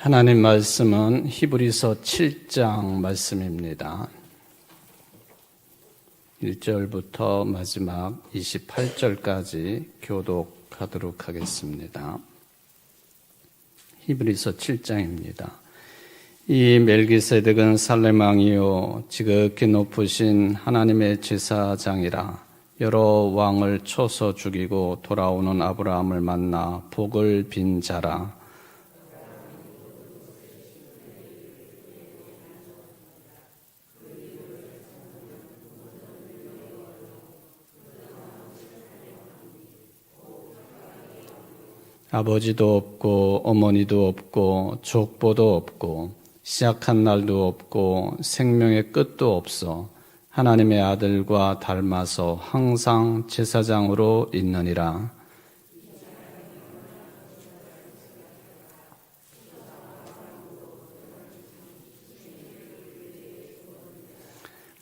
하나님 말씀은 히브리서 7장 말씀입니다. 1절부터 마지막 28절까지 교독하도록 하겠습니다. 히브리서 7장입니다. 이 멜기세덱은 살렘 왕이요 지극히 높으신 하나님의 제사장이라. 여러 왕을 쳐서 죽이고 돌아오는 아브라함을 만나 복을 빈 자라. 아버지도 없고 어머니도 없고 족보도 없고 시작한 날도 없고 생명의 끝도 없어 하나님의 아들과 닮아서 항상 제사장으로 있느니라.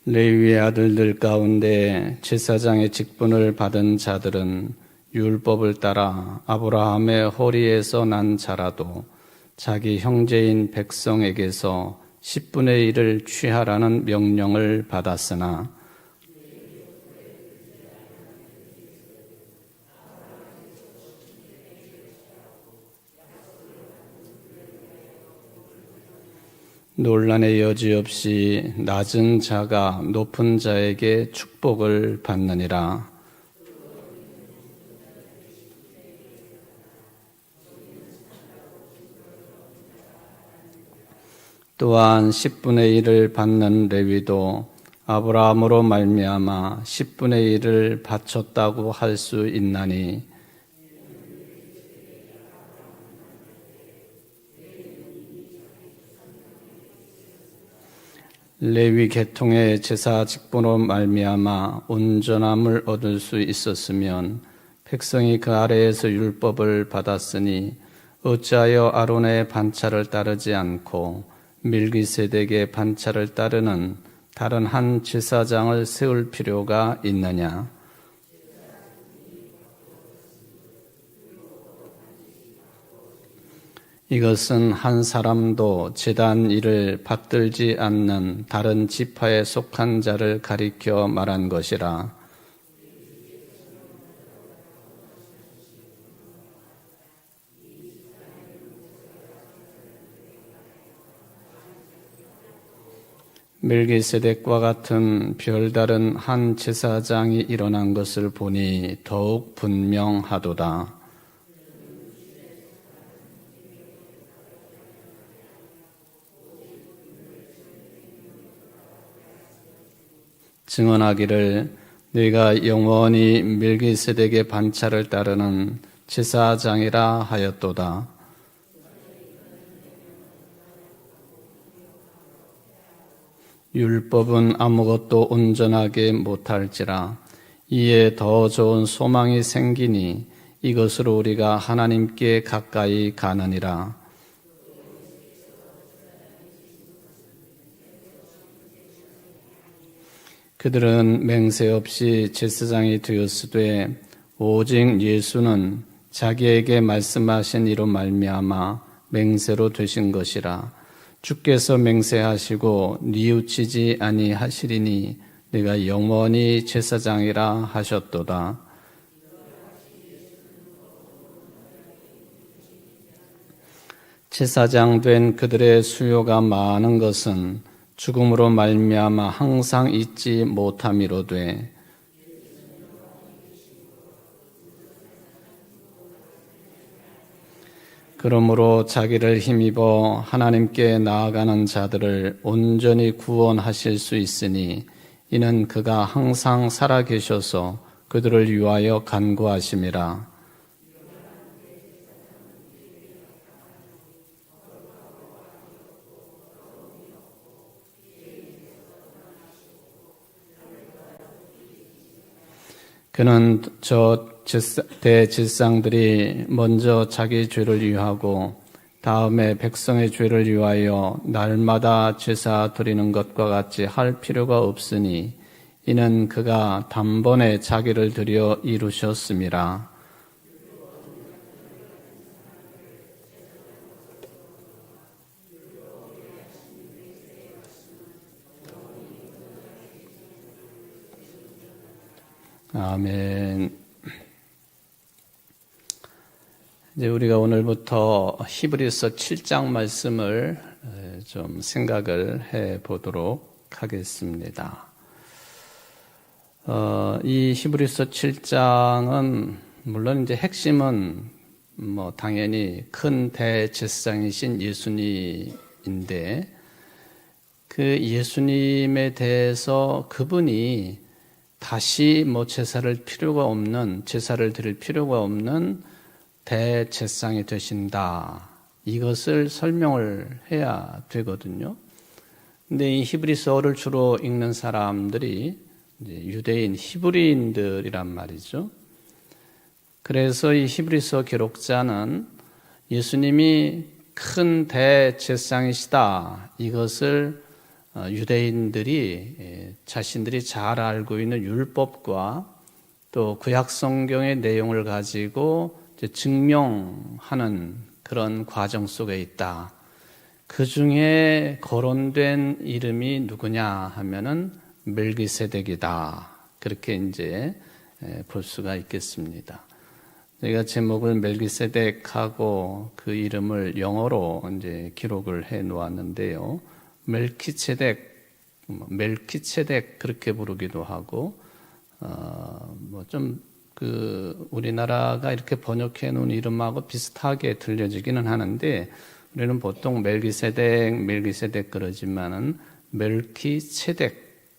레위의 아들들 가운데 제사장의 직분을 받은 자들은 율법을 따라 아브라함의 허리에서 난 자라도 자기 형제인 백성에게서 10분의 1을 취하라는 명령을 받았으나 논란의 여지 없이 낮은 자가 높은 자에게 축복을 받느니라. 또한 10분의 1을 받는 레위도 아브라함으로 말미암아 10분의 1을 바쳤다고 할 수 있나니 레위 계통의 제사 직분으로 말미암아 온전함을 얻을 수 있었으면 백성이 그 아래에서 율법을 받았으니 어찌하여 아론의 반차를 따르지 않고 멜기세덱의 반차를 따르는 다른 한 제사장을 세울 필요가 있느냐? 이것은 한 사람도 제단 일을 받들지 않는 다른 지파에 속한 자를 가리켜 말한 것이라. 멜기세덱과 같은 별다른 한 제사장이 일어난 것을 보니 더욱 분명하도다. 증언하기를 네가 영원히 멜기세덱의 반차를 따르는 제사장이라 하였도다. 율법은 아무것도 온전하게 못할지라. 이에 더 좋은 소망이 생기니 이것으로 우리가 하나님께 가까이 가느니라. 그들은 맹세 없이 제사장이 되었으되 오직 예수는 자기에게 말씀하신 이로 말미암아 맹세로 되신 것이라. 주께서 맹세하시고 뉘우치지 아니하시리니 네가 영원히 제사장이라 하셨도다. 제사장 된 그들의 수요가 많은 것은 죽음으로 말미암아 항상 잊지 못함이로되 그러므로 자기를 힘입어 하나님께 나아가는 자들을 온전히 구원하실 수 있으니 이는 그가 항상 살아계셔서 그들을 위하여 간구하심이라. 그는 저 대제사장들이 먼저 자기 죄를 위하고 다음에 백성의 죄를 위하여 날마다 제사 드리는 것과 같이 할 필요가 없으니 이는 그가 단번에 자기를 드려 이루셨음이라. 아멘. 이제 우리가 오늘부터 히브리서 7장 말씀을 좀 생각을 해 보도록 하겠습니다. 이 히브리서 7장은 물론 이제 핵심은 당연히 큰 대제사장이신 예수님인데 그 예수님에 대해서 그분이 다시 제사를 드릴 필요가 없는 대제사장이 되신다. 이것을 설명을 해야 되거든요. 근데 이 히브리서를 주로 읽는 사람들이 이제 유대인, 히브리인들이란 말이죠. 그래서 이 히브리서 기록자는 예수님이 큰 대제사장이시다. 이것을 유대인들이 자신들이 잘 알고 있는 율법과 또 구약 성경의 내용을 가지고 증명하는 그런 과정 속에 있다. 그 중에 거론된 이름이 누구냐 하면은 멜기세덱이다. 그렇게 이제 볼 수가 있겠습니다. 제가 제목을 멜기세덱하고 그 이름을 영어로 이제 기록을 해 놓았는데요. 멜키체덱 그렇게 부르기도 하고, 우리나라가 이렇게 번역해 놓은 이름하고 비슷하게 들려지기는 하는데, 우리는 보통 멜기세덱 그러지만은 멜키체덱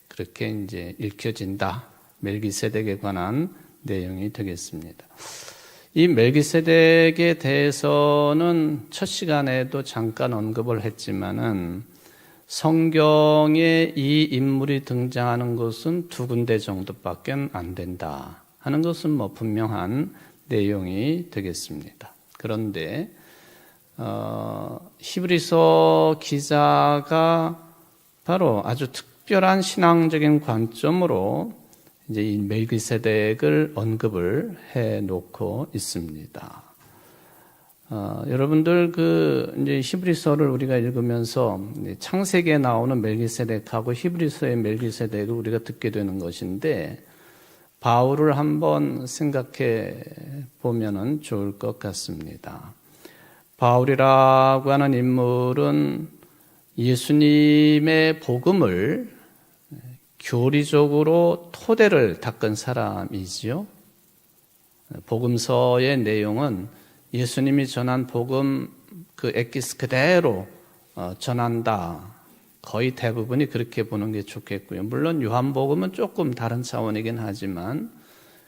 그렇게 이제 읽혀진다. 멜기세덱에 관한 내용이 되겠습니다. 이 멜기세덱에 대해서는 첫 시간에도 잠깐 언급을 했지만은 성경에 이 인물이 등장하는 것은 2군데 정도밖에 안 된다 하는 것은 분명한 내용이 되겠습니다. 그런데 히브리서 기자가 바로 아주 특별한 신앙적인 관점으로 이제 이 멜기세덱을 언급을 해 놓고 있습니다. 여러분들 이제 히브리서를 우리가 읽으면서 창세기에 나오는 멜기세덱하고 히브리서의 멜기세덱을 우리가 듣게 되는 것인데 바울을 한번 생각해 보면은 좋을 것 같습니다. 바울이라고 하는 인물은 예수님의 복음을 교리적으로 토대를 닦은 사람이지요. 복음서의 내용은 예수님이 전한 복음 그 엑기스 그대로 전한다. 거의 대부분이 그렇게 보는 게 좋겠고요. 물론 요한복음은 조금 다른 차원이긴 하지만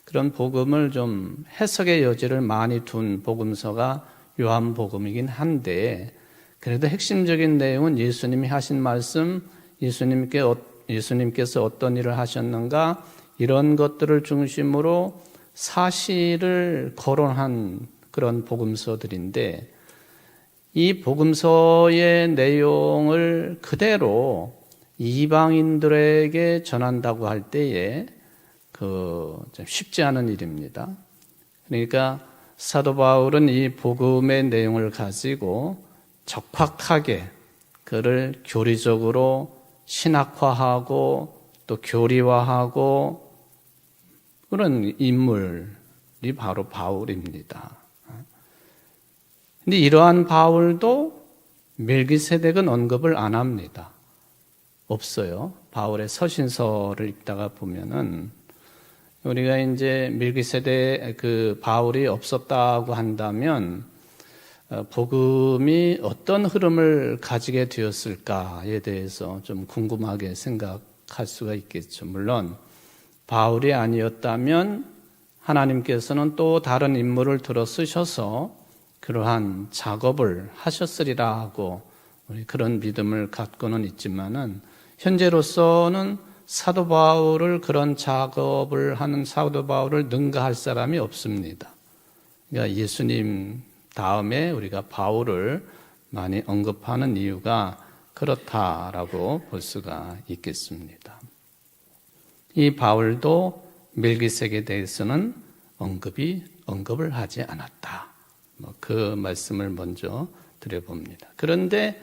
그런 복음을 좀 해석의 여지를 많이 둔 복음서가 요한복음이긴 한데 그래도 핵심적인 내용은 예수님이 하신 말씀, 예수님께서 어떤 일을 하셨는가 이런 것들을 중심으로 사실을 거론한 그런 복음서들인데 이 복음서의 내용을 그대로 이방인들에게 전한다고 할 때에 좀 쉽지 않은 일입니다. 그러니까 사도 바울은 이 복음의 내용을 가지고 적확하게 그를 교리적으로 신학화하고 또 교리화하고 그런 인물이 바로 바울입니다. 근데 이러한 바울도 멜기세덱은 언급을 안 합니다. 없어요. 바울의 서신서를 읽다가 보면은 우리가 이제 멜기세덱 바울이 없었다고 한다면 복음이 어떤 흐름을 가지게 되었을까에 대해서 좀 궁금하게 생각할 수가 있겠죠. 물론 바울이 아니었다면 하나님께서는 또 다른 인물을 들어 쓰셔서 그러한 작업을 하셨으리라 하고 우리 그런 믿음을 갖고는 있지만은 현재로서는 사도 바울을 그런 작업을 하는 사도 바울을 능가할 사람이 없습니다. 그러니까 예수님 다음에 우리가 바울을 많이 언급하는 이유가 그렇다라고 볼 수가 있겠습니다. 이 바울도 멜기세덱에 대해서는 언급을 하지 않았다. 그 말씀을 먼저 드려봅니다. 그런데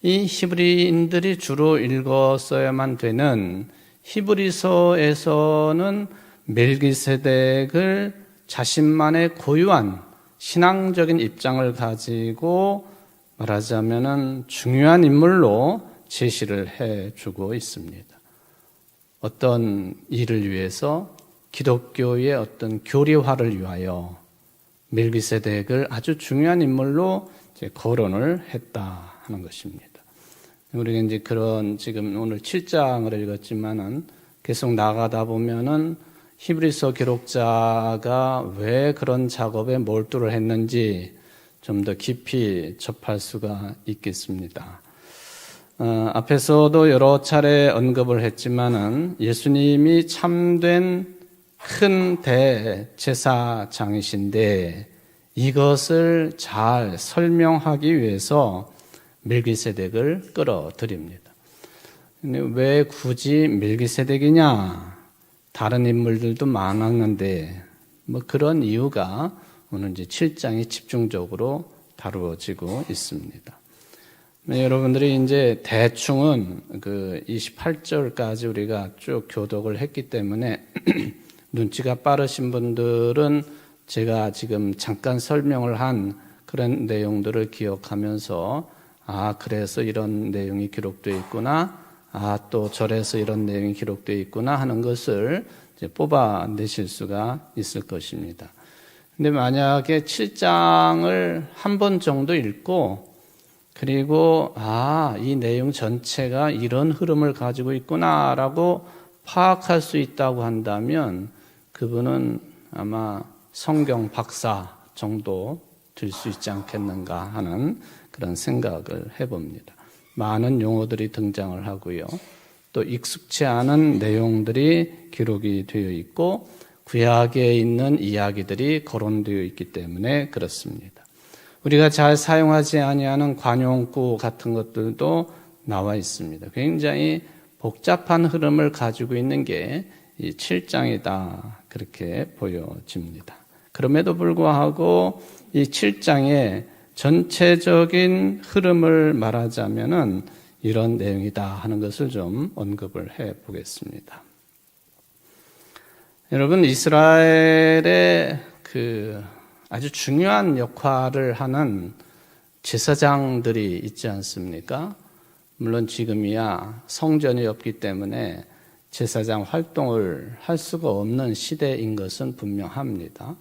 이 히브리인들이 주로 읽었어야만 되는 히브리서에서는 멜기세덱을 자신만의 고유한 신앙적인 입장을 가지고 말하자면은 중요한 인물로 제시를 해주고 있습니다. 어떤 일을 위해서 기독교의 어떤 교리화를 위하여 멜기세덱을 아주 중요한 인물로 이제 거론을 했다 하는 것입니다. 우리가 이제 그런 지금 오늘 7장을 읽었지만은 계속 나가다 보면은 히브리서 기록자가 왜 그런 작업에 몰두를 했는지 좀 더 깊이 접할 수가 있겠습니다. 앞에서도 여러 차례 언급을 했지만은 예수님이 참된 큰 대제사장이신데 이것을 잘 설명하기 위해서 멜기세덱을 끌어들입니다. 근데 왜 굳이 멜기세덱이냐? 다른 인물들도 많았는데 뭐 그런 이유가 오늘 이제 7장이 집중적으로 다루어지고 있습니다. 여러분들이 이제 대충은 그 28절까지 우리가 쭉 교독을 했기 때문에 눈치가 빠르신 분들은 제가 지금 잠깐 설명을 한 그런 내용들을 기억하면서 그래서 이런 내용이 기록되어 있구나. 또 절에서 이런 내용이 기록되어 있구나 하는 것을 이제 뽑아내실 수가 있을 것입니다. 근데 만약에 7장을 한 번 정도 읽고 그리고 이 내용 전체가 이런 흐름을 가지고 있구나라고 파악할 수 있다고 한다면 그분은 아마 성경 박사 정도 될 수 있지 않겠는가 하는 그런 생각을 해봅니다. 많은 용어들이 등장을 하고요. 또 익숙치 않은 내용들이 기록이 되어 있고 구약에 있는 이야기들이 거론되어 있기 때문에 그렇습니다. 우리가 잘 사용하지 아니하는 관용구 같은 것들도 나와 있습니다. 굉장히 복잡한 흐름을 가지고 있는 게 이 7장이다 그렇게 보여집니다. 그럼에도 불구하고 이 7장의 전체적인 흐름을 말하자면은 이런 내용이다 하는 것을 좀 언급을 해 보겠습니다. 여러분, 이스라엘의 그 아주 중요한 역할을 하는 제사장들이 있지 않습니까? 물론 지금이야 성전이 없기 때문에 제사장 활동을 할 수가 없는 시대인 것은 분명합니다.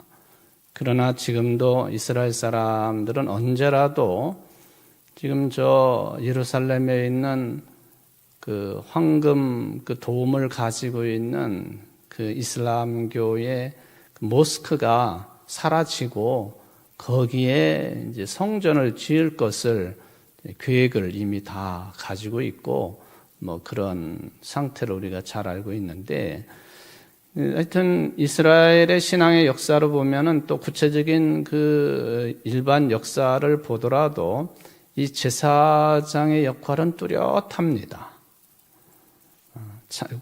그러나 지금도 이스라엘 사람들은 언제라도 지금 저 예루살렘에 있는 그 황금 그 도움을 가지고 있는 그 이슬람교의 그 모스크가 사라지고 거기에 이제 성전을 지을 것을 계획을 이미 다 가지고 있고 뭐 그런 상태로 우리가 잘 알고 있는데 하여튼 이스라엘의 신앙의 역사를 보면은 또 구체적인 그 일반 역사를 보더라도 이 제사장의 역할은 뚜렷합니다.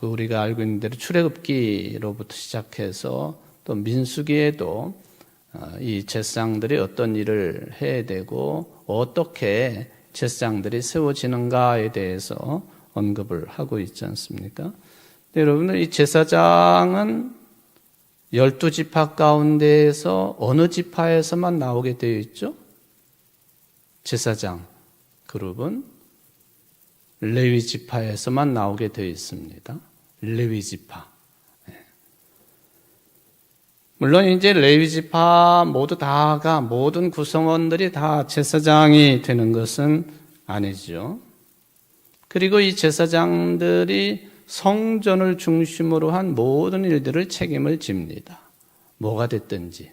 우리가 알고 있는 대로 출애굽기로부터 시작해서 또 민수기에도 이 제사장들이 어떤 일을 해야 되고 어떻게 제사장들이 세워지는가에 대해서 언급을 하고 있지 않습니까? 여러분들 이 제사장은 12지파 가운데에서 어느 지파에서만 나오게 되어 있죠? 제사장 그룹은 레위 지파에서만 나오게 되어 있습니다. 레위 지파. 물론 이제 레위 지파 모두 다가 모든 구성원들이 다 제사장이 되는 것은 아니죠. 그리고 이 제사장들이 성전을 중심으로 한 모든 일들을 책임을 집니다. 뭐가 됐든지.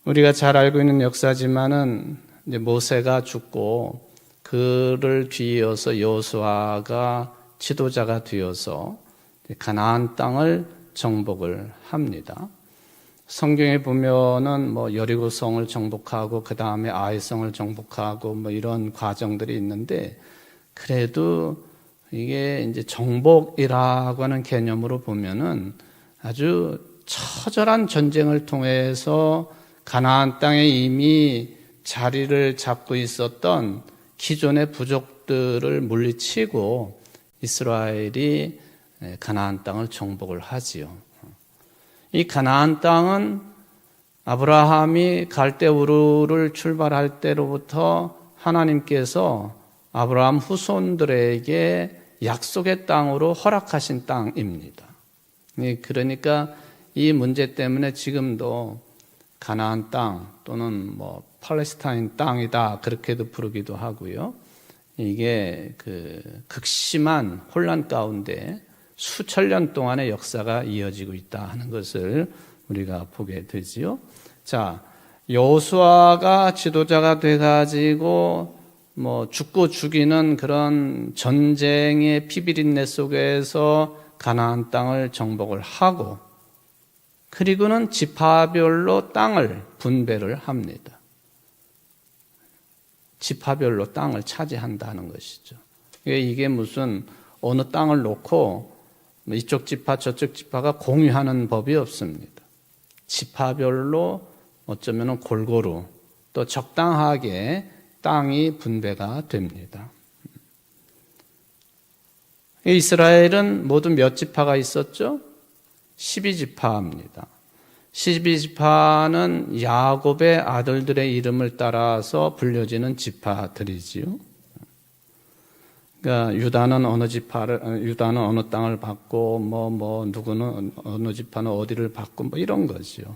우리가 잘 알고 있는 역사지만은 이제 모세가 죽고 그를 뒤이어서 여호수아가 지도자가 되어서 가나안 땅을 정복을 합니다. 성경에 보면은 뭐 여리고성을 정복하고 그 다음에 아이성을 정복하고 뭐 이런 과정들이 있는데 그래도 이게 이제 정복이라고 하는 개념으로 보면은 아주 처절한 전쟁을 통해서 가나안 땅에 이미 자리를 잡고 있었던 기존의 부족들을 물리치고 이스라엘이 가나안 땅을 정복을 하지요. 이 가나안 땅은 아브라함이 갈대우르를 출발할 때로부터 하나님께서 아브라함 후손들에게 약속의 땅으로 허락하신 땅입니다. 그러니까 이 문제 때문에 지금도 가나안 땅 또는 팔레스타인 땅이다 그렇게도 부르기도 하고요. 이게 극심한 혼란 가운데 수천 년 동안의 역사가 이어지고 있다 하는 것을 우리가 보게 되지요. 자, 여호수아가 지도자가 돼가지고 죽고 죽이는 그런 전쟁의 피비린내 속에서 가나안 땅을 정복을 하고, 그리고는 지파별로 땅을 분배를 합니다. 지파별로 땅을 차지한다는 것이죠. 이게 무슨 어느 땅을 놓고 이쪽 지파 저쪽 지파가 공유하는 법이 없습니다. 지파별로 어쩌면 골고루 또 적당하게 땅이 분배가 됩니다. 이스라엘은 모두 몇 지파가 있었죠? 12지파입니다. 12지파는 야곱의 아들들의 이름을 따라서 불려지는 지파들이지요. 그러니까 유다는 어느 땅을 받고 누구는 어느 지파는 어디를 받고 이런 거죠.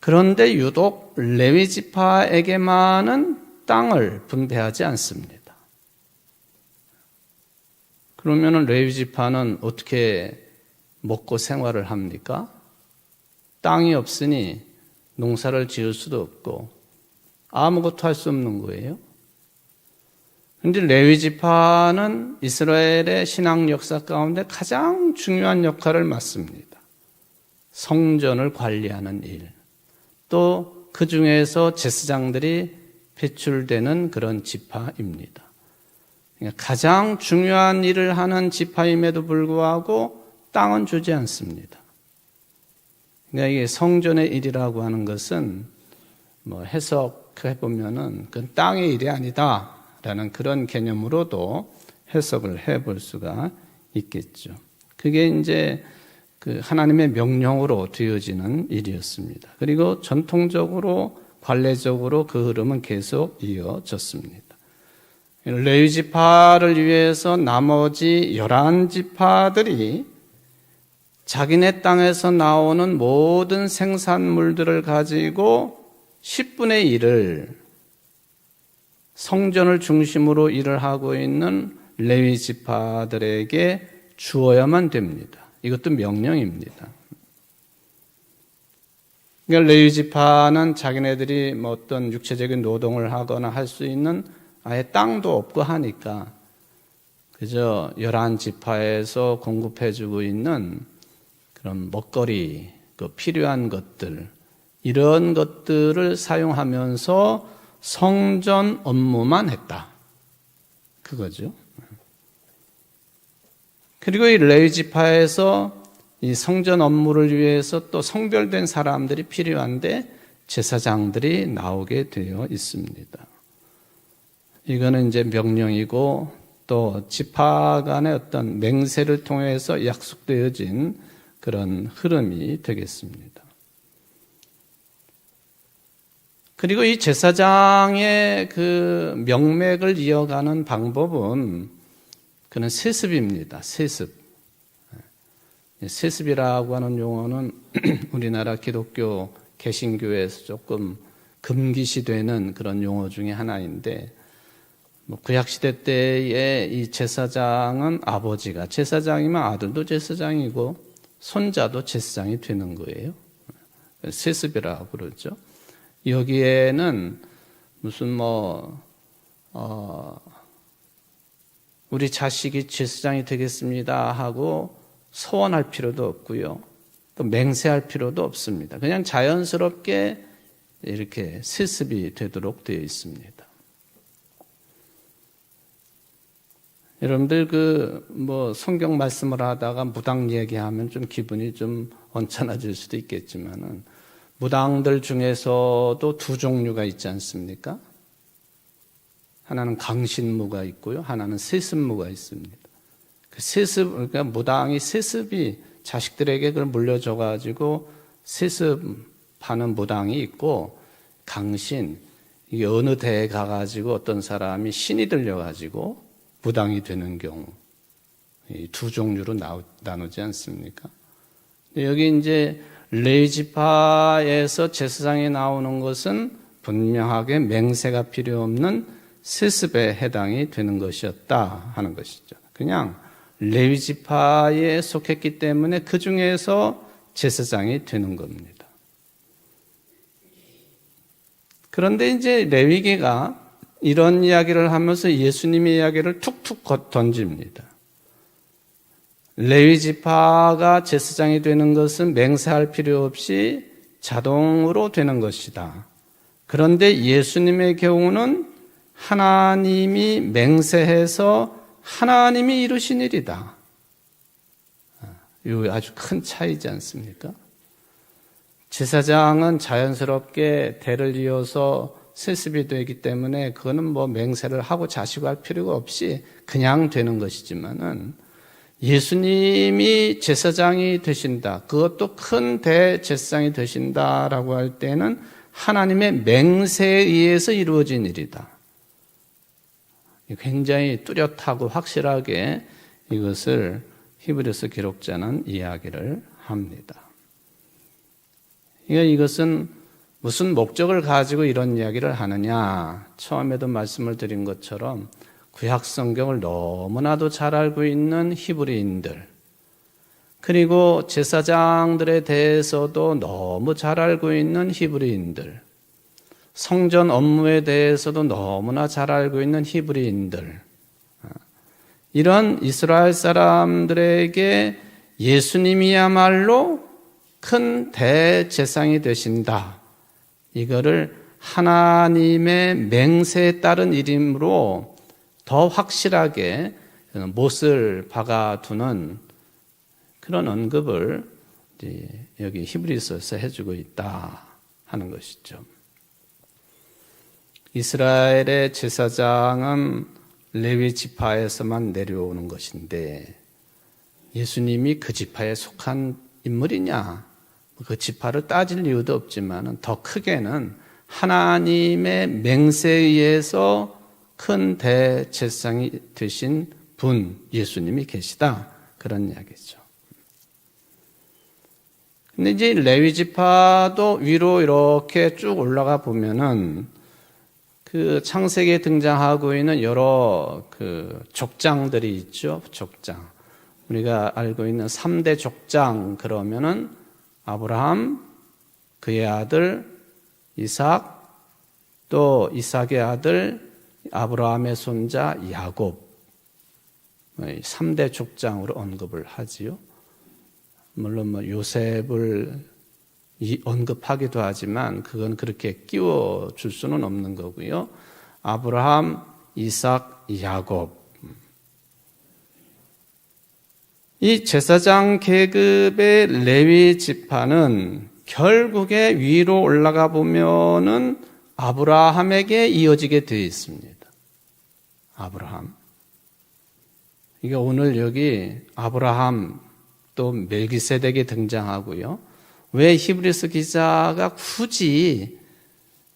그런데 유독 레위 지파에게만은 땅을 분배하지 않습니다. 그러면은 레위 지파는 어떻게 먹고 생활을 합니까? 땅이 없으니 농사를 지을 수도 없고 아무것도 할 수 없는 거예요. 그런데 레위 지파는 이스라엘의 신앙 역사 가운데 가장 중요한 역할을 맡습니다. 성전을 관리하는 일, 또 그 중에서 제사장들이 배출되는 그런 지파입니다. 그러니까 가장 중요한 일을 하는 지파임에도 불구하고 땅은 주지 않습니다. 그러니까 이게 성전의 일이라고 하는 것은 해석해 보면은 그건 땅의 일이 아니다라는 그런 개념으로도 해석을 해볼 수가 있겠죠. 그게 이제 하나님의 명령으로 되어지는 일이었습니다. 그리고 전통적으로 관례적으로 그 흐름은 계속 이어졌습니다. 레위 지파를 위해서 나머지 11지파들이 자기네 땅에서 나오는 모든 생산물들을 가지고 10분의 1을 성전을 중심으로 일을 하고 있는 레위 지파들에게 주어야만 됩니다. 이것도 명령입니다. 그러니까 레위 지파는 자기네들이 어떤 육체적인 노동을 하거나 할 수 있는 아예 땅도 없고 하니까 그저 11지파에서 공급해주고 있는 그런 먹거리, 필요한 것들, 이런 것들을 사용하면서 성전 업무만 했다. 그거죠. 그리고 이 레위 지파에서 이 성전 업무를 위해서 또 성별된 사람들이 필요한데 제사장들이 나오게 되어 있습니다. 이거는 이제 명령이고 또 지파 간의 어떤 맹세를 통해서 약속되어진 그런 흐름이 되겠습니다. 그리고 이 제사장의 그 명맥을 이어가는 방법은 그는 세습입니다. 세습. 세습이라고 하는 용어는 우리나라 기독교 개신교에서 조금 금기시되는 그런 용어 중에 하나인데, 구약시대 때의 이 제사장은 아버지가 제사장이면 아들도 제사장이고 손자도 제사장이 되는 거예요. 세습이라고 그러죠. 여기에는 무슨 우리 자식이 제사장이 되겠습니다 하고 소원할 필요도 없고요. 또 맹세할 필요도 없습니다. 그냥 자연스럽게 이렇게 세습이 되도록 되어 있습니다. 여러분들 성경 말씀을 하다가 무당 얘기하면 좀 기분이 좀 언짢아질 수도 있겠지만은 무당들 중에서도 두 종류가 있지 않습니까? 하나는 강신무가 있고요. 하나는 세습무가 있습니다. 그 세습, 그러니까 무당이 세습이 자식들에게 그걸 물려줘가지고 세습하는 무당이 있고, 강신, 이게 어느 대에 가가지고 어떤 사람이 신이 들려가지고 무당이 되는 경우, 이 두 종류로 나누지 않습니까? 여기 이제 레위 지파에서 제사장이 나오는 것은 분명하게 맹세가 필요 없는 세습에 해당이 되는 것이었다 하는 것이죠. 그냥 레위 지파에 속했기 때문에 그 중에서 제사장이 되는 겁니다. 그런데 이제 레위기가 이런 이야기를 하면서 예수님의 이야기를 툭툭 던집니다. 레위 지파가 제사장이 되는 것은 맹세할 필요 없이 자동으로 되는 것이다. 그런데 예수님의 경우는 하나님이 맹세해서 하나님이 이루신 일이다. 이거 아주 큰 차이지 않습니까? 제사장은 자연스럽게 대를 이어서 세습이 되기 때문에 그거는 뭐 맹세를 하고 자시고 할 필요가 없이 그냥 되는 것이지만은 예수님이 제사장이 되신다. 그것도 큰 대제사장이 되신다라고 할 때는 하나님의 맹세에 의해서 이루어진 일이다. 굉장히 뚜렷하고 확실하게 이것을 히브리서 기록자는 이야기를 합니다. 이것은 무슨 목적을 가지고 이런 이야기를 하느냐? 처음에도 말씀을 드린 것처럼 구약 성경을 너무나도 잘 알고 있는 히브리인들, 그리고 제사장들에 대해서도 너무 잘 알고 있는 히브리인들, 성전 업무에 대해서도 너무나 잘 알고 있는 히브리인들, 이런 이스라엘 사람들에게 예수님이야말로 큰 대제사장이 되신다. 이거를 하나님의 맹세에 따른 일임으로 더 확실하게 못을 박아두는 그런 언급을 여기 히브리서에서 해주고 있다 하는 것이죠. 이스라엘의 제사장은 레위 지파에서만 내려오는 것인데 예수님이 그 지파에 속한 인물이냐? 그 지파를 따질 이유도 없지만 더 크게는 하나님의 맹세에 의해서 큰 대제사장이 되신 분 예수님이 계시다, 그런 이야기죠. 근데 이제 레위 지파도 위로 이렇게 쭉 올라가 보면은 그 창세기에 등장하고 있는 여러 그 족장들이 있죠. 족장. 우리가 알고 있는 3대 족장 그러면은 아브라함, 그의 아들 이삭, 또 이삭의 아들 아브라함의 손자 야곱, 3대 족장으로 언급을 하지요. 물론 뭐 요셉을 언급하기도 하지만 그건 그렇게 끼워줄 수는 없는 거고요. 아브라함, 이삭, 야곱. 이 제사장 계급의 레위 지파는 결국에 위로 올라가 보면은 아브라함에게 이어지게 되어 있습니다. 아브라함. 이게 오늘 여기 아브라함 또 멜기세덱이 등장하고요. 왜 히브리서 기자가 굳이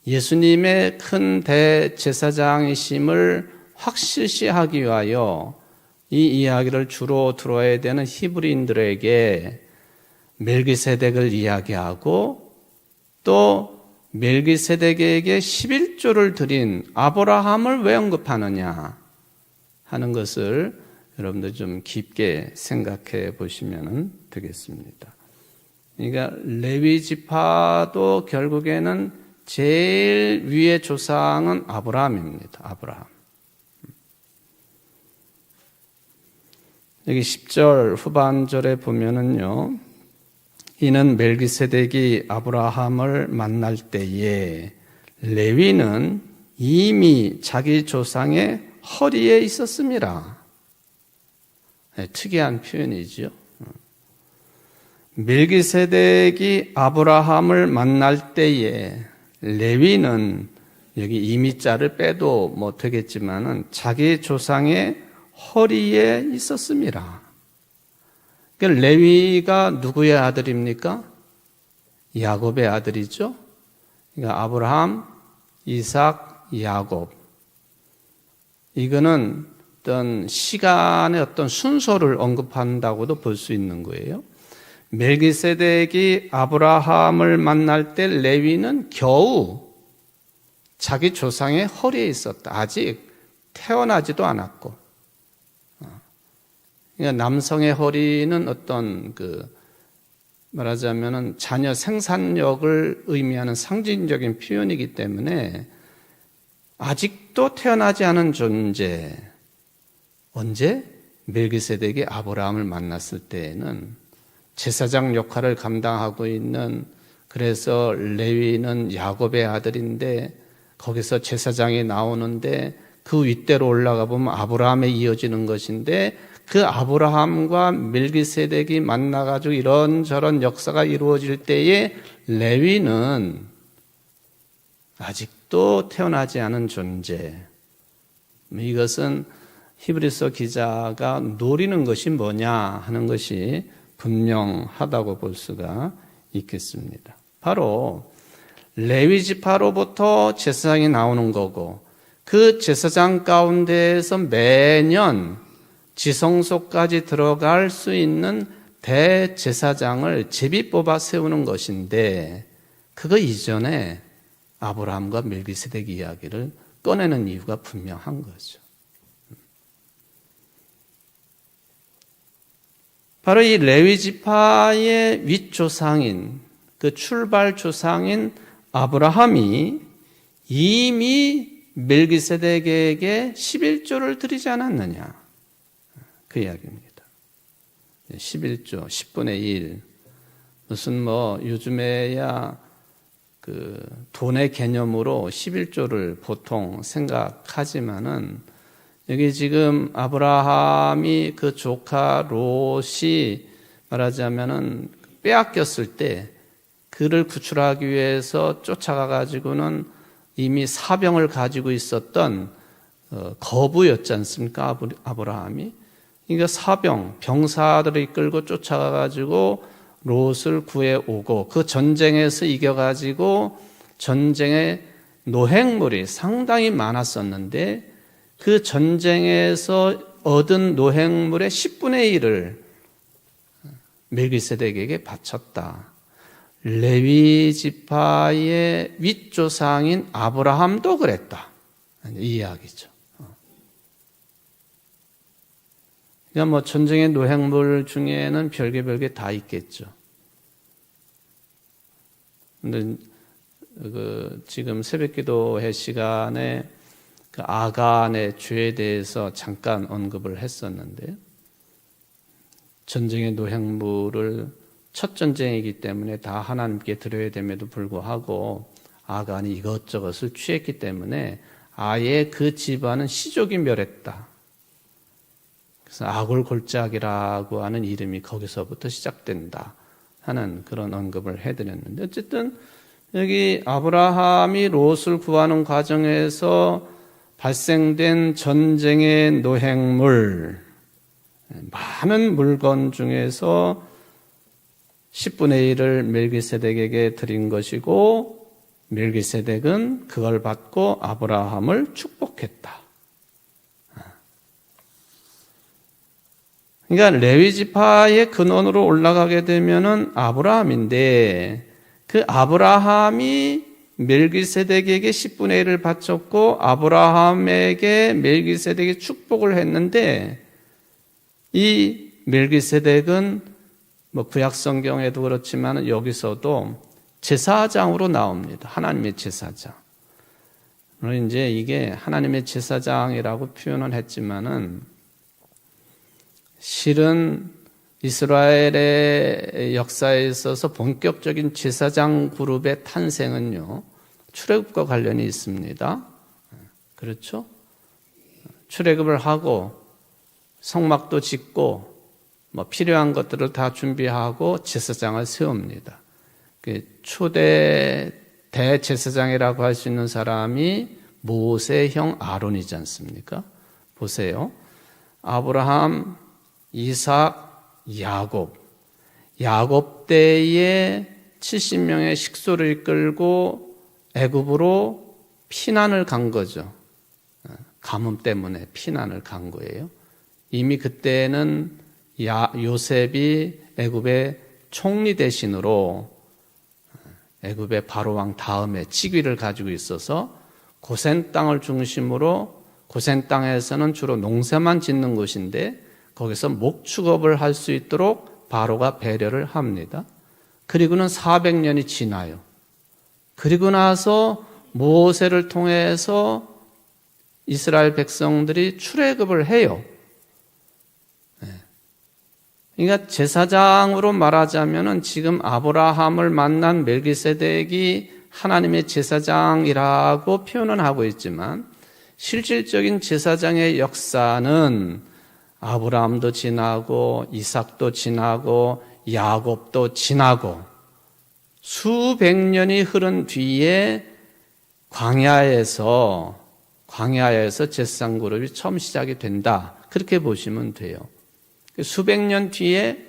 예수님의 큰 대제사장이심을 확실시하기 위하여 이 이야기를 주로 들어야 되는 히브리인들에게 멜기세덱을 이야기하고 또 멜기세덱에게 11조를 드린 아브라함을 왜 언급하느냐 하는 것을 여러분들 좀 깊게 생각해 보시면 되겠습니다. 그러니까 레위 지파도 결국에는 제일 위의 조상은 아브라함입니다. 아브라함. 여기 10절 후반절에 보면은요. 이는 멜기세덱이 아브라함을 만날 때에 레위는 이미 자기 조상의 허리에 있었음이라. 특이한 표현이지요. 멜기세덱이 아브라함을 만날 때에 레위는 여기 이미자를 빼도 뭐 되겠지만은 자기 조상의 허리에 있었습니다. 그러니까 레위가 누구의 아들입니까? 야곱의 아들이죠. 그러니까 아브라함, 이삭, 야곱. 이거는 어떤 시간의 어떤 순서를 언급한다고도 볼 수 있는 거예요. 멜기세덱이 아브라함을 만날 때 레위는 겨우 자기 조상의 허리에 있었다. 아직 태어나지도 않았고. 그러니까 남성의 허리는 어떤 말하자면은 자녀 생산력을 의미하는 상징적인 표현이기 때문에 아직도 태어나지 않은 존재. 언제? 멜기세덱이 아브라함을 만났을 때에는 제사장 역할을 감당하고 있는, 그래서 레위는 야곱의 아들인데 거기서 제사장이 나오는데 그 윗대로 올라가 보면 아브라함에 이어지는 것인데 그 아브라함과 멜기세덱이 만나가지고 이런저런 역사가 이루어질 때에 레위는 아직도 태어나지 않은 존재. 이것은 히브리서 기자가 노리는 것이 뭐냐 하는 것이 분명하다고 볼 수가 있겠습니다. 바로 레위 지파로부터 제사장이 나오는 거고, 그 제사장 가운데에서 매년 지성소까지 들어갈 수 있는 대제사장을 제비 뽑아 세우는 것인데, 그거 이전에 아브라함과 멜기세덱 이야기를 꺼내는 이유가 분명한 거죠. 바로 이 레위 지파의 윗조상인, 그 출발 조상인 아브라함이 이미 멜기세덱에게 11조를 드리지 않았느냐, 그 이야기입니다. 11조, 10분의 1. 무슨 요즘에야 돈의 개념으로 11조를 보통 생각하지만은, 여기 지금 아브라함이 그 조카 롯이 말하자면은 빼앗겼을 때 그를 구출하기 위해서 쫓아가 가지고는 이미 사병을 가지고 있었던 거부였지 않습니까? 아브라함이. 그러니까 병사들을 이끌고 쫓아가 가지고 롯을 구해오고, 그 전쟁에서 이겨가지고 전쟁의 노획물이 상당히 많았었는데 그 전쟁에서 얻은 노획물의 10분의 1을 멜기세덱에게 바쳤다. 레위 지파의 윗조상인 아브라함도 그랬다. 이 이야기죠. 그러니까 전쟁의 노획물 중에는 별개 다 있겠죠. 근데 지금 새벽기도회 시간에 그 아간의 죄에 대해서 잠깐 언급을 했었는데, 전쟁의 노획물을 첫 전쟁이기 때문에 다 하나님께 드려야 됨에도 불구하고 아간이 이것저것을 취했기 때문에 아예 그 집안은 시족이 멸했다. 그래서 아골골짝이라고 하는 이름이 거기서부터 시작된다 하는 그런 언급을 해드렸는데, 어쨌든 여기 아브라함이 롯을 구하는 과정에서 발생된 전쟁의 노획물, 많은 물건 중에서 10분의 1을 멜기세덱에게 드린 것이고, 멜기세덱은 그걸 받고 아브라함을 축복했다. 그러니까 레위 지파의 근원으로 올라가게 되면은 아브라함인데, 그 아브라함이 멜기세덱에게 10분의 1을 바쳤고 아브라함에게 멜기세덱이 축복을 했는데, 이 멜기세덱은 구약 성경에도 그렇지만 여기서도 제사장으로 나옵니다. 하나님의 제사장. 물론 이제 이게 하나님의 제사장이라고 표현을 했지만은 실은 이스라엘의 역사에 있어서 본격적인 제사장 그룹의 탄생은요, 출애굽과 관련이 있습니다. 그렇죠? 출애굽을 하고 성막도 짓고 필요한 것들을 다 준비하고 제사장을 세웁니다. 초대 대제사장이라고 할 수 있는 사람이 모세의 형 아론이지 않습니까? 보세요. 아브라함, 이삭, 야곱 때에 70명의 식소를 이끌고 애굽으로 피난을 간 거죠. 가뭄 때문에 피난을 간 거예요. 이미 그때는 요셉이 애굽의 총리 대신으로 애굽의 바로 왕 다음에 직위를 가지고 있어서 고센 땅을 중심으로, 고센 땅에서는 주로 농사만 짓는 곳인데 거기서 목축업을 할 수 있도록 바로가 배려를 합니다. 그리고는 400년이 지나요. 그리고 나서 모세를 통해서 이스라엘 백성들이 출애굽을 해요. 그러니까 제사장으로 말하자면은 지금 아브라함을 만난 멜기세덱이 하나님의 제사장이라고 표현은 하고 있지만 실질적인 제사장의 역사는 아브라함도 지나고 이삭도 지나고 야곱도 지나고 수백 년이 흐른 뒤에 광야에서 제사장 그룹이 처음 시작이 된다. 그렇게 보시면 돼요. 수백 년 뒤에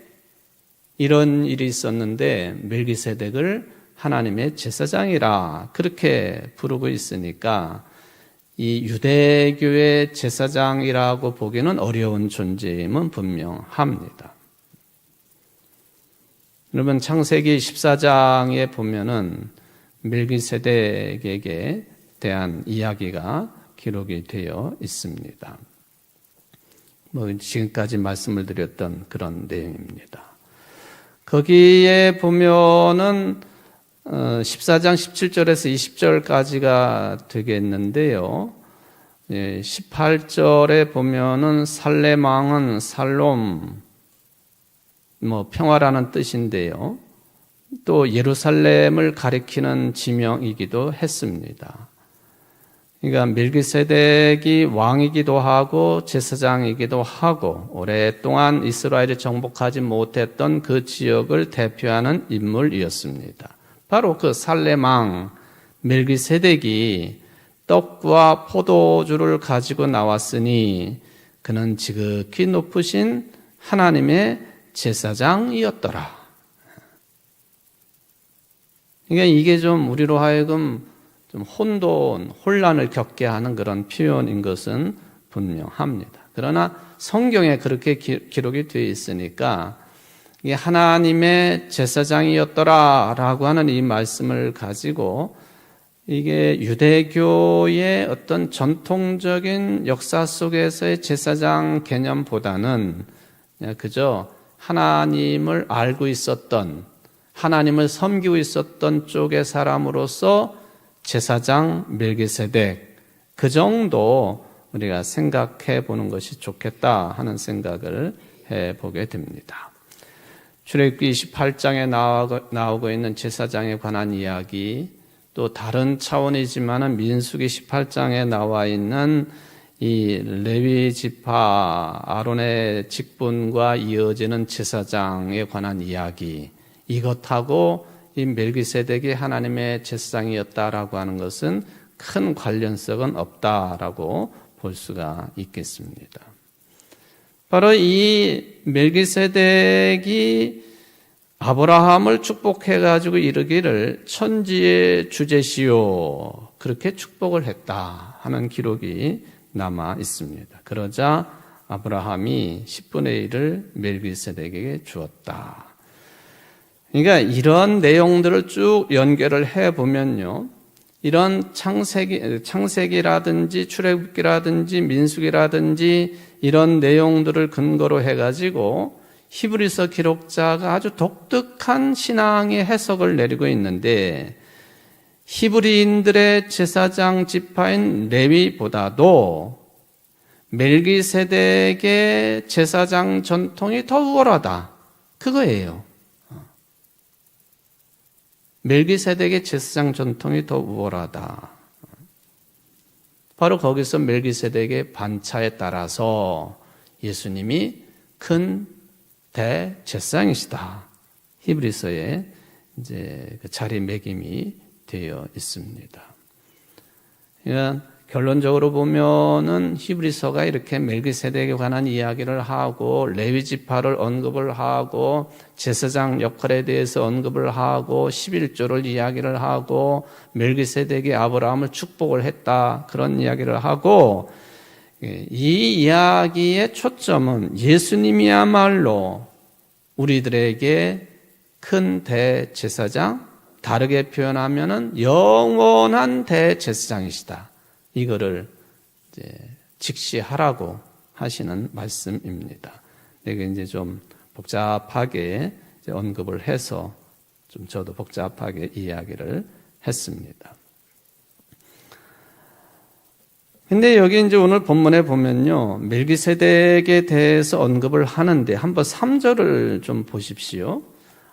이런 일이 있었는데 멜기세덱을 하나님의 제사장이라 그렇게 부르고 있으니까 이 유대교의 제사장이라고 보기는 어려운 존재임은 분명합니다. 여러분 창세기 14장에 보면은 멜기세덱에게 대한 이야기가 기록이 되어 있습니다. 지금까지 말씀을 드렸던 그런 내용입니다. 거기에 보면은 14장 17절에서 20절까지가 되겠는데요. 18절에 보면은 살렘 왕은 살롬, 평화라는 뜻인데요. 또 예루살렘을 가리키는 지명이기도 했습니다. 그러니까 멜기세덱이 왕이기도 하고 제사장이기도 하고 오랫동안 이스라엘이 정복하지 못했던 그 지역을 대표하는 인물이었습니다. 바로 그 살렘 왕 멜기세덱이 떡과 포도주를 가지고 나왔으니 그는 지극히 높으신 하나님의 제사장이었더라. 그러니까 이게 좀 우리로 하여금 좀 혼란을 겪게 하는 그런 표현인 것은 분명합니다. 그러나 성경에 그렇게 기록이 되어 있으니까 이게 하나님의 제사장이었더라라고 하는 이 말씀을 가지고 이게 유대교의 어떤 전통적인 역사 속에서의 제사장 개념보다는 그저 하나님을 알고 있었던, 하나님을 섬기고 있었던 쪽의 사람으로서 제사장 멜기세덱 그 정도 우리가 생각해 보는 것이 좋겠다 하는 생각을 해보게 됩니다. 출애굽기 28장에 나오고 있는 제사장에 관한 이야기, 또 다른 차원이지만 민수기 18장에 나와 있는 이 레위 지파 아론의 직분과 이어지는 제사장에 관한 이야기, 이것하고 이 멜기세덱이 하나님의 제사장이었다라고 하는 것은 큰 관련성은 없다라고 볼 수가 있겠습니다. 바로 이 멜기세덱이 아브라함을 축복해가지고 이르기를 천지의 주제시오 그렇게 축복을 했다 하는 기록이 남아 있습니다. 그러자 아브라함이 10분의 1을 멜기세덱에게 주었다. 그러니까 이런 내용들을 쭉 연결을 해보면요, 이런 창세기라든지 출애굽기라든지 민수기라든지 이런 내용들을 근거로 해가지고 히브리서 기록자가 아주 독특한 신앙의 해석을 내리고 있는데, 히브리인들의 제사장 지파인 레위보다도 멜기세덱의 제사장 전통이 더 우월하다, 그거예요. 멜기세덱의 제사장 전통이 더 우월하다. 바로 거기서 멜기세덱의 반차에 따라서 예수님이 큰 대제사장이시다. 히브리서에 이제 그 자리매김이 되어 있습니다. 그러니까 결론적으로 보면은 히브리서가 이렇게 멜기세덱에 관한 이야기를 하고 레위 지파를 언급을 하고 제사장 역할에 대해서 언급을 하고 11조를 이야기를 하고 멜기세덱이 아브라함을 축복을 했다 그런 이야기를 하고 이 이야기의 초점은 예수님이야말로 우리들에게 큰 대제사장, 다르게 표현하면은 영원한 대제사장이시다. 이거를 이제 직시하라고 하시는 말씀입니다. 이게 이제 좀 복잡하게 이제 언급을 해서 좀 저도 복잡하게 이야기를 했습니다. 근데 여기 이제 오늘 본문에 보면요, 멜기세덱에 대해서 언급을 하는데 한번 3절을 좀 보십시오.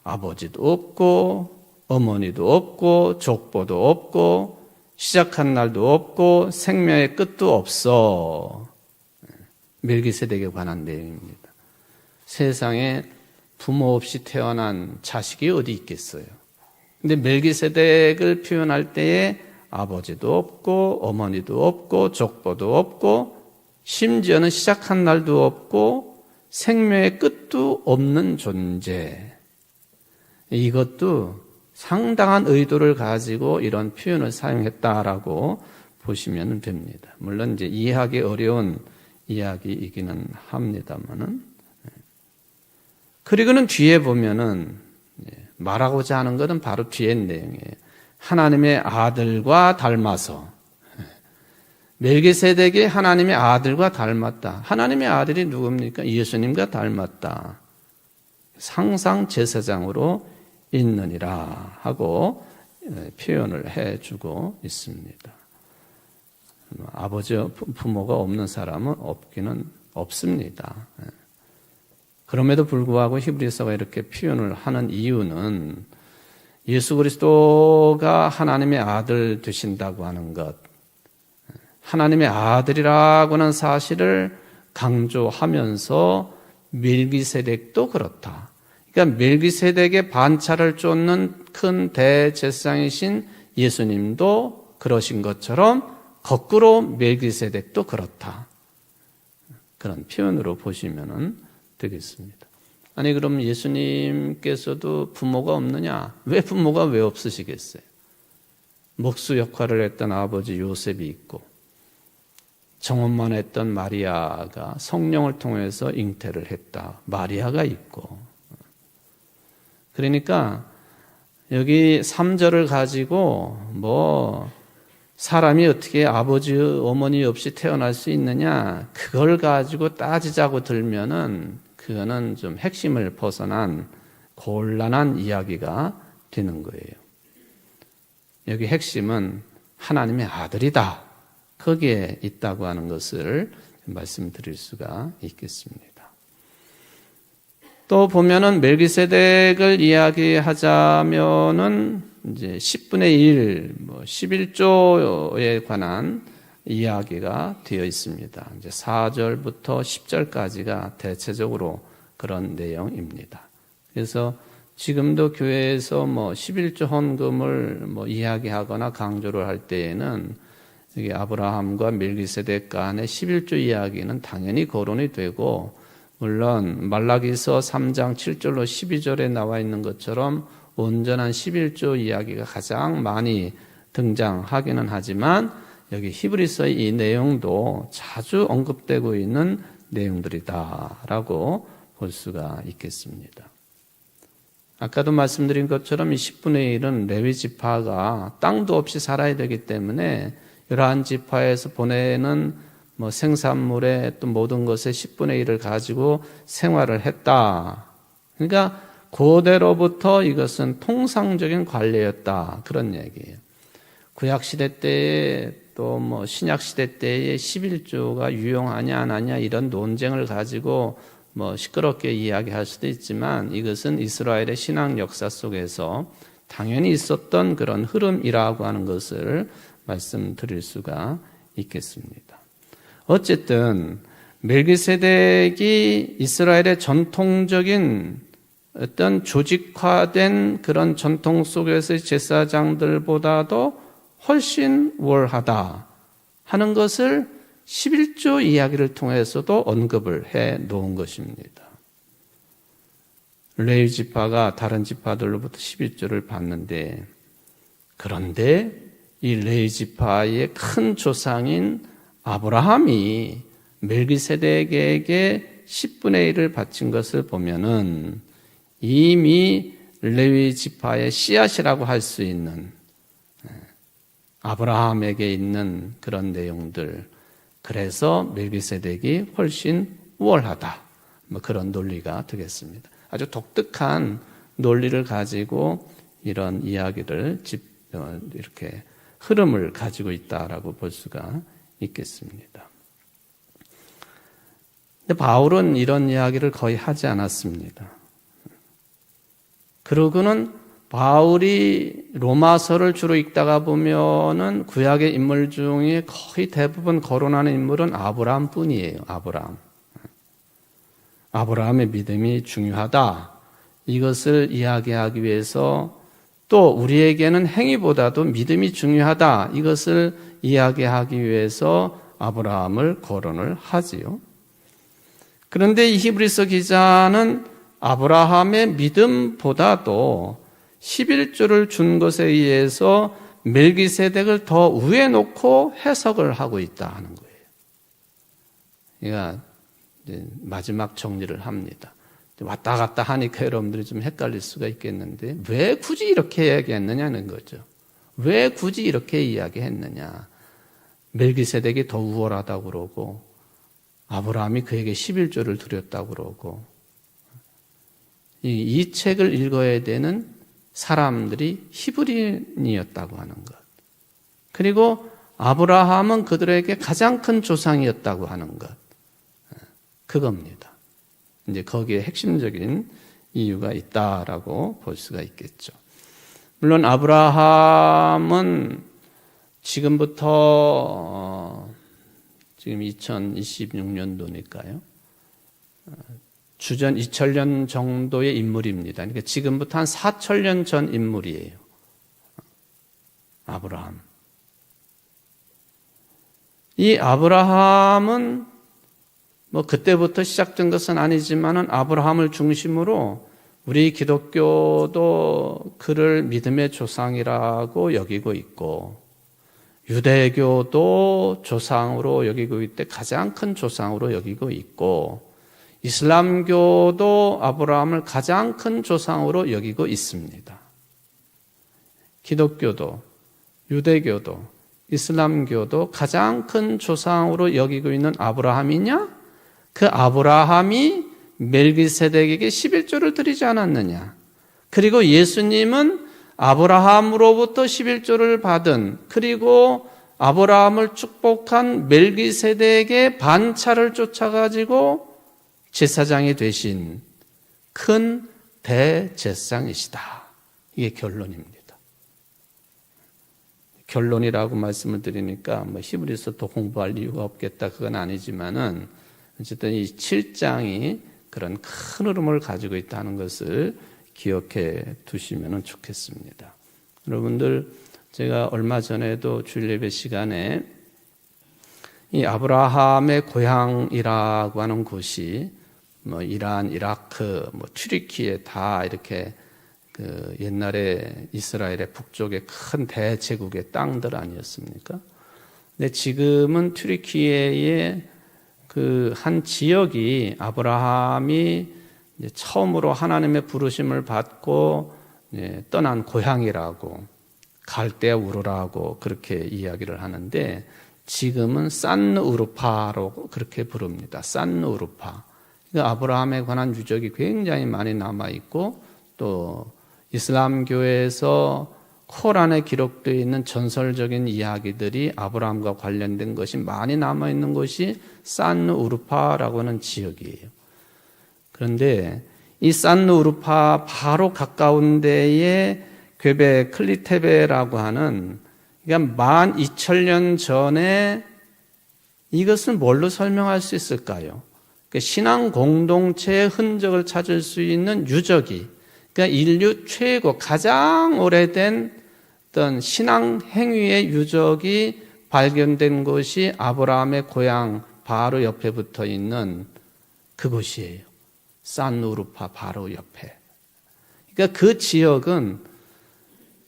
아버지도 없고 어머니도 없고 족보도 없고 시작한 날도 없고 생명의 끝도 없어. 멜기세덱에 관한 내용입니다. 세상에 부모 없이 태어난 자식이 어디 있겠어요. 근데 멜기세덱을 표현할 때에 아버지도 없고 어머니도 없고 족보도 없고 심지어는 시작한 날도 없고 생명의 끝도 없는 존재. 이것도 상당한 의도를 가지고 이런 표현을 사용했다라고 보시면 됩니다. 물론 이제 이해하기 어려운 이야기이기는 합니다만은. 그리고는 뒤에 보면은 말하고자 하는 것은 바로 뒤에 내용이에요. 하나님의 아들과 닮아서. 멜기세덱이 하나님의 아들과 닮았다. 하나님의 아들이 누굽니까? 예수님과 닮았다. 상상 제사장으로 있느니라 하고 표현을 해주고 있습니다. 아버지, 부모가 없는 사람은 없기는 없습니다. 그럼에도 불구하고 히브리서가 이렇게 표현을 하는 이유는 예수 그리스도가 하나님의 아들 되신다고 하는 것, 하나님의 아들이라고는 사실을 강조하면서 멜기세덱도 그렇다. 그러니까 멜기세덱의 반차를 쫓는 큰 대제사장이신 예수님도 그러신 것처럼 거꾸로 멜기세덱도 그렇다. 그런 표현으로 보시면 되겠습니다. 아니 그럼 예수님께서도 부모가 없느냐? 왜 부모가 왜 없으시겠어요? 목수 역할을 했던 아버지 요셉이 있고 정혼만 했던 마리아가 성령을 통해서 잉태를 했다. 마리아가 있고 그러니까 여기 3절을 가지고 뭐 사람이 어떻게 아버지 어머니 없이 태어날 수 있느냐 그걸 가지고 따지자고 들면은 그거는 좀 핵심을 벗어난 곤란한 이야기가 되는 거예요. 여기 핵심은 하나님의 아들이다. 거기에 있다고 하는 것을 말씀드릴 수가 있겠습니다. 또 보면은 멜기세덱을 이야기하자면은 이제 10분의 1, 11조에 관한 이야기가 되어 있습니다. 이제 4절부터 10절까지가 대체적으로 그런 내용입니다. 그래서 지금도 교회에서 11조 헌금을 이야기하거나 강조를 할 때에는 여기 아브라함과 멜기세덱 간의 11조 이야기는 당연히 거론이 되고 물론 말라기서 3장 7절로 12절에 나와 있는 것처럼 온전한 11조 이야기가 가장 많이 등장하기는 하지만 여기 히브리서의 이 내용도 자주 언급되고 있는 내용들이다라고 볼 수가 있겠습니다. 아까도 말씀드린 것처럼 이 10분의 1은 레위 지파가 땅도 없이 살아야 되기 때문에 이러한 지파에서 보내는 생산물의 또 모든 것의 10분의 1을 가지고 생활을 했다. 그러니까 그대로부터 이것은 통상적인 관례였다. 그런 얘기예요. 구약시대 때에 또 신약시대 때에 11조가 유용하냐 안 하냐 이런 논쟁을 가지고 시끄럽게 이야기할 수도 있지만 이것은 이스라엘의 신앙 역사 속에서 당연히 있었던 그런 흐름이라고 하는 것을 말씀드릴 수가 있겠습니다. 어쨌든 멜기세덱이 이스라엘의 전통적인 어떤 조직화된 그런 전통 속에서의 제사장들보다도 훨씬 우월하다 하는 것을 11조 이야기를 통해서도 언급을 해 놓은 것입니다. 레위 지파가 다른 지파들로부터 11조를 받는데, 그런데 이 레위 지파의 큰 조상인 아브라함이 멜기세덱에게 10분의 1을 바친 것을 보면은 이미 레위 지파의 씨앗이라고 할 수 있는 아브라함에게 있는 그런 내용들, 그래서 멜기세덱이 훨씬 우월하다, 그런 논리가 되겠습니다. 아주 독특한 논리를 가지고 이런 이야기를 이렇게 흐름을 가지고 있다라고 볼 수가 있겠습니다. 근데 바울은 이런 이야기를 거의 하지 않았습니다. 그러고는 바울이 로마서를 주로 읽다가 보면은 구약의 인물 중에 거의 대부분 거론하는 인물은 아브라함뿐이에요. 아브라함의 믿음이 중요하다, 이것을 이야기하기 위해서, 또 우리에게는 행위보다도 믿음이 중요하다, 이것을 이야기하기 위해서 아브라함을 거론을 하지요. 그런데 이 히브리서 기자는 아브라함의 믿음보다도 11조를 준 것에 의해서 멜기세덱을 더 위에 놓고 해석을 하고 있다 하는 거예요. 그러니까 마지막 정리를 합니다. 왔다 갔다 하니까 여러분들이 좀 헷갈릴 수가 있겠는데, 왜 굳이 이렇게 이야기했느냐는 거죠. 왜 굳이 이렇게 이야기했느냐. 멜기세덱이 더 우월하다고 그러고 아브라함이 그에게 11조를 드렸다고 그러고, 이 책을 읽어야 되는 사람들이 히브리인이었다고 하는 것, 그리고 아브라함은 그들에게 가장 큰 조상이었다고 하는 것, 그겁니다. 이제 거기에 핵심적인 이유가 있다라고 볼 수가 있겠죠. 물론 아브라함은 지금부터 지금 2026년도니까요. 주전 2000년 정도의 인물입니다. 그러니까 지금부터 한 4000년 전 인물이에요. 아브라함. 이 아브라함은 그때부터 시작된 것은 아니지만은 아브라함을 중심으로 우리 기독교도 그를 믿음의 조상이라고 여기고 있고, 유대교도 조상으로 여기고 있대, 가장 큰 조상으로 여기고 있고, 이슬람교도 아브라함을 가장 큰 조상으로 여기고 있습니다. 기독교도, 유대교도, 이슬람교도 가장 큰 조상으로 여기고 있는 아브라함이냐? 그 아브라함이 멜기세덱에게 11조를 드리지 않았느냐? 그리고 예수님은 아브라함으로부터 11조를 받은, 그리고 아브라함을 축복한 멜기세덱의 반차를 쫓아가지고 제사장이 되신 큰 대제사장이시다. 이게 결론입니다. 결론이라고 말씀을 드리니까 히브리서 더 공부할 이유가 없겠다, 그건 아니지만은 어쨌든 이 7장이 그런 큰 흐름을 가지고 있다는 것을 기억해 두시면 좋겠습니다. 여러분들, 제가 얼마 전에도 주일 예배 시간에 이 아브라함의 고향이라고 하는 곳이 이란, 이라크, 튀르키예 다 이렇게 옛날에 이스라엘의 북쪽의 큰 대제국의 땅들 아니었습니까? 근데 지금은 튀르키예의 그 한 지역이 아브라함이 이제 처음으로 하나님의 부르심을 받고 떠난 고향이라고, 갈대아 우르라고 그렇게 이야기를 하는데, 지금은 산느우르파로 그렇게 부릅니다. 산느우르파. 아브라함에 관한 유적이 굉장히 많이 남아있고, 또 이슬람교에서 코란에 기록되어 있는 전설적인 이야기들이 아브라함과 관련된 것이 많이 남아있는 곳이 산느우르파라고 하는 지역이에요. 그런데 이 산느우르파 바로 가까운 데에 괵베 클리테베라고 하는, 그러니까 12,000년 전에, 이것은 뭘로 설명할 수 있을까요? 신앙 공동체의 흔적을 찾을 수 있는 유적이, 그러니까 인류 최고 가장 오래된 어떤 신앙 행위의 유적이 발견된 곳이 아브라함의 고향 바로 옆에 붙어 있는 그곳이에요. 산우르파 바로 옆에. 그러니까 그 지역은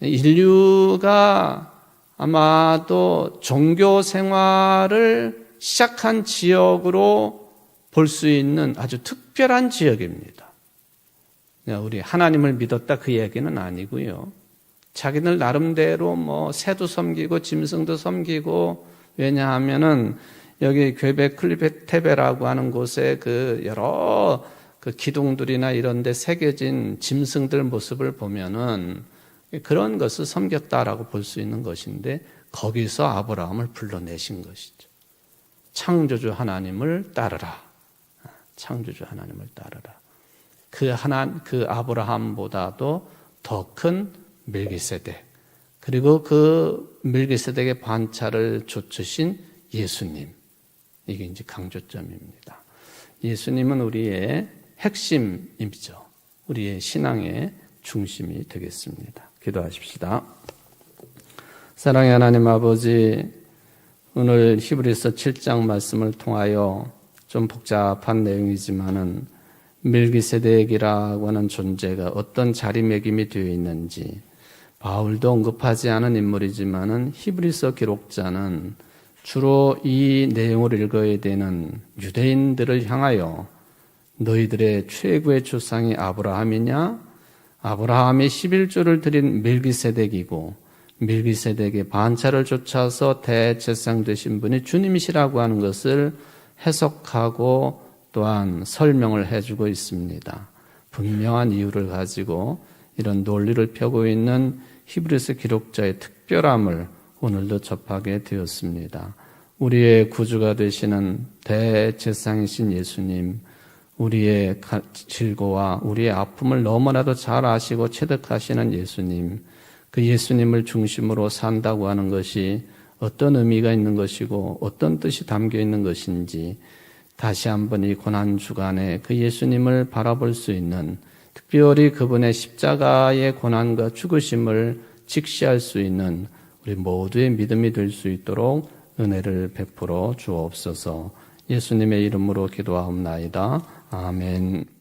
인류가 아마도 종교 생활을 시작한 지역으로 볼 수 있는 아주 특별한 지역입니다. 우리 하나님을 믿었다 그 얘기는 아니고요. 자기들 나름대로 새도 섬기고 짐승도 섬기고, 왜냐하면은 여기 퀘벡 클리페테베라고 하는 곳에 그 여러 그 기둥들이나 이런 데 새겨진 짐승들 모습을 보면은 그런 것을 섬겼다라고 볼 수 있는 것인데, 거기서 아브라함을 불러내신 것이죠. 창조주 하나님을 따르라. 창조주 하나님을 따르라. 그 아브라함보다도 더 큰 멜기세덱, 그리고 그 멜기세덱의 반차를 좇으신 예수님. 이게 이제 강조점입니다. 예수님은 우리의 핵심이죠. 우리의 신앙의 중심이 되겠습니다. 기도하십시다. 사랑의 하나님 아버지, 오늘 히브리서 7장 말씀을 통하여 좀 복잡한 내용이지만은 멜기세덱이라고 하는 존재가 어떤 자리매김이 되어 있는지 바울도 언급하지 않은 인물이지만은 히브리서 기록자는 주로 이 내용을 읽어야 되는 유대인들을 향하여 너희들의 최고의 조상이 아브라함이냐? 아브라함이 11조를 드린 멜기세덱이고 멜기세덱의 반차를 쫓아서 대제사장 되신 분이 주님이시라고 하는 것을 해석하고 또한 설명을 해주고 있습니다. 분명한 이유를 가지고 이런 논리를 펴고 있는 히브리서 기록자의 특별함을 오늘도 접하게 되었습니다. 우리의 구주가 되시는 대제사장이신 예수님, 우리의 질고와 우리의 아픔을 너무나도 잘 아시고 체득하시는 예수님, 그 예수님을 중심으로 산다고 하는 것이 어떤 의미가 있는 것이고 어떤 뜻이 담겨 있는 것인지 다시 한번 이 고난주간에 그 예수님을 바라볼 수 있는, 특별히 그분의 십자가의 고난과 죽으심을 직시할 수 있는 우리 모두의 믿음이 될 수 있도록 은혜를 베풀어 주옵소서. 예수님의 이름으로 기도하옵나이다. 아멘.